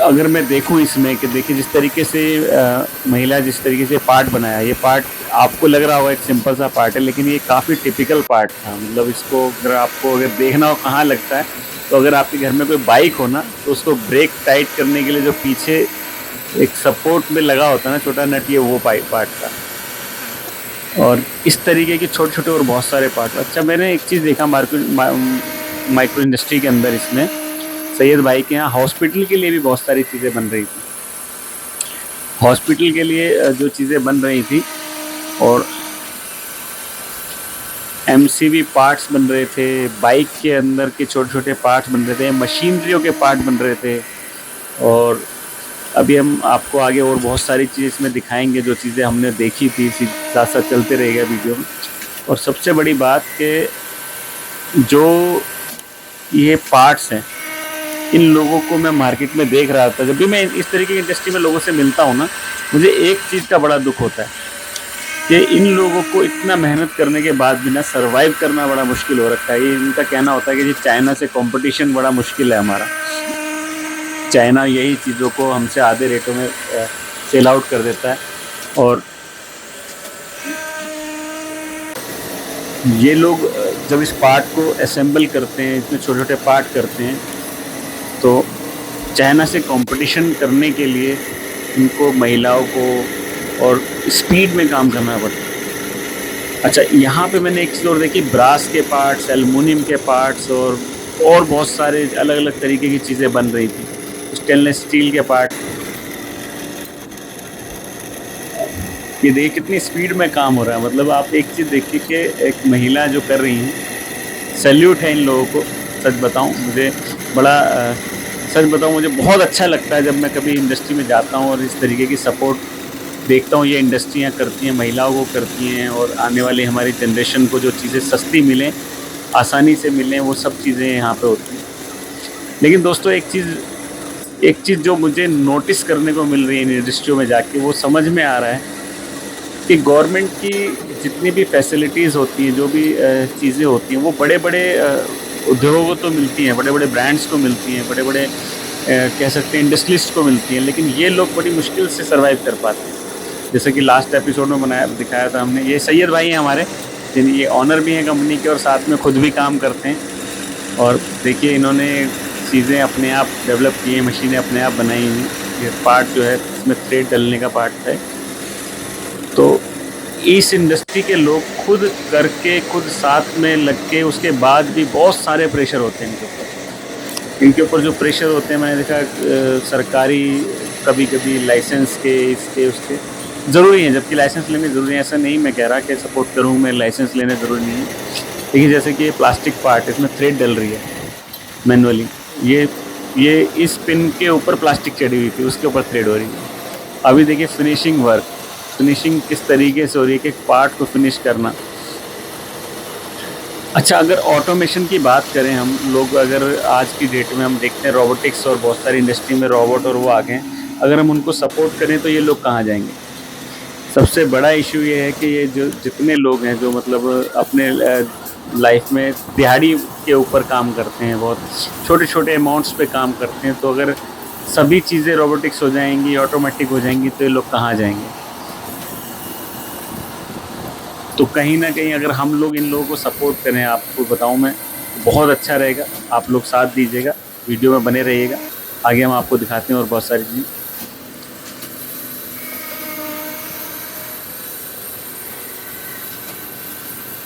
अगर मैं देखूं इसमें कि देखिए जिस तरीके से महिला जिस तरीके से पार्ट बनाया, ये पार्ट आपको लग रहा होगा एक सिंपल सा पार्ट है, लेकिन ये काफ़ी टिपिकल पार्ट था। मतलब इसको अगर देखना हो कहाँ लगता है, तो अगर आपके घर में कोई बाइक हो ना, तो उसको ब्रेक टाइट करने के लिए जो पीछे एक सपोर्ट में लगा होता है ना छोटा नट, ये वो पार्ट था। और इस तरीके के छोटे छोटे और बहुत सारे पार्ट। अच्छा, मैंने एक चीज़ देखा माइक्रो इंडस्ट्री के अंदर, इसमें सैयद भाई के यहाँ हॉस्पिटल के लिए भी बहुत सारी चीज़ें बन रही थी। हॉस्पिटल के लिए जो चीज़ें बन रही थी, और एमसीवी पार्ट्स बन रहे थे, बाइक के अंदर के छोटे छोटे पार्ट्स बन रहे थे, मशीनरियों के पार्ट बन रहे थे। और अभी हम आपको आगे और बहुत सारी चीज़ें इसमें दिखाएंगे, जो चीज़ें हमने देखी थी, साथ साथ चलते रहेगा वीडियो में। और सबसे बड़ी बात कि जो ये पार्ट्स हैं, इन लोगों को मैं मार्केट में देख रहा था। जब भी मैं इस तरीके की इंडस्ट्री में लोगों से मिलता हूँ ना, मुझे एक चीज़ का बड़ा दुख होता है कि इन लोगों को इतना मेहनत करने के बाद भी ना सर्वाइव करना बड़ा मुश्किल हो रखा है। ये इनका कहना होता है कि जी चाइना से कंपटीशन बड़ा मुश्किल है हमारा। चाइना यही चीज़ों को हमसे आधे रेटों में सेल आउट कर देता है। और ये लोग जब इस पार्ट को असेंबल करते हैं, इतने छोटे छोटे पार्ट करते हैं, तो चाइना से कंपटीशन करने के लिए इनको महिलाओं को और स्पीड में काम करना पड़ता है। अच्छा, यहाँ पे मैंने एक चीज़ और देखी, ब्रास के पार्ट्स, एल्युमिनियम के पार्ट्स और बहुत सारे अलग अलग तरीके की चीज़ें बन रही थी, स्टेनलेस स्टील के पार्ट। ये देखिए कितनी स्पीड में काम हो रहा है। मतलब आप एक चीज़ देखिए कि एक महिला जो कर रही हैं, सैल्यूट है इन लोगों को। सच बताऊं, मुझे बहुत अच्छा लगता है जब मैं कभी इंडस्ट्री में जाता हूं और इस तरीके की सपोर्ट देखता हूं। ये इंडस्ट्रियां करती हैं, महिलाओं को करती हैं, और आने वाली हमारी जनरेशन को जो चीज़ें सस्ती मिलें, आसानी से मिलें, वो सब चीज़ें यहाँ पे होती हैं। लेकिन दोस्तों, एक चीज़ जो मुझे नोटिस करने को मिल रही है इन इंडस्ट्रियों में जाके, वो समझ में आ रहा है कि गवर्नमेंट की जितनी भी फैसिलिटीज़ होती हैं, जो भी चीज़ें होती हैं, वो बड़े बड़े उद्योगों को तो मिलती हैं, बड़े बड़े ब्रांड्स को मिलती हैं, बड़े बड़े कह सकते हैं इंडस्ट्रियलिस्ट को मिलती हैं, लेकिन ये लोग बड़ी मुश्किल से सर्वाइव कर पाते हैं। जैसे कि लास्ट एपिसोड में दिखाया था हमने, ये सैयद भाई हैं हमारे, ये ऑनर भी हैं कंपनी के और साथ में खुद भी काम करते हैं। और देखिए इन्होंने चीज़ें अपने आप डेवलप की हैं, मशीनें अपने आप बनाई हुई। ये पार्ट जो है इसमें थ्रेड डलने का पार्ट है। तो इस इंडस्ट्री के लोग खुद करके, खुद साथ में लग के, उसके बाद भी बहुत सारे प्रेशर होते हैं इनके ऊपर जो प्रेशर होते हैं, मैंने देखा सरकारी, कभी कभी लाइसेंस के, इसके उसके ज़रूरी हैं, जबकि लाइसेंस लेने ज़रूरी है। ऐसा नहीं मैं कह रहा कि सपोर्ट करूँ मैं, लाइसेंस लेने ज़रूरी नहीं है। देखिए जैसे कि ये प्लास्टिक पार्ट, इसमें थ्रेड डल रही है मैनुअली। ये इस पिन के ऊपर प्लास्टिक चढ़ी हुई थी, उसके ऊपर थ्रेड हो रही है। अभी देखिए फिनिशिंग किस तरीके से हो रही है कि एक पार्ट को फिनिश करना। अच्छा, अगर ऑटोमेशन की बात करें हम लोग, अगर आज की डेट में हम देखते हैं रोबोटिक्स और बहुत सारी इंडस्ट्री में रोबोट और वो आ गए, अगर हम उनको सपोर्ट करें तो ये लोग कहाँ जाएंगे? सबसे बड़ा इशू ये है कि ये जो जितने लोग हैं जो मतलब अपने लाइफ में दिहाड़ी के ऊपर काम करते हैं, बहुत छोटे छोटे अमाउंट्स पे काम करते हैं, तो अगर सभी चीज़ें रोबोटिक्स हो जाएंगी, ऑटोमेटिक हो जाएंगी, तो ये लोग कहाँ जाएंगे? तो कहीं ना कहीं अगर हम लोग इन लोगों को सपोर्ट करें, आपको बताऊं मैं, बहुत अच्छा रहेगा। आप लोग साथ दीजिएगा, वीडियो में बने रहिएगा, आगे हम आपको दिखाते हैं और बहुत सारी चीज़ें।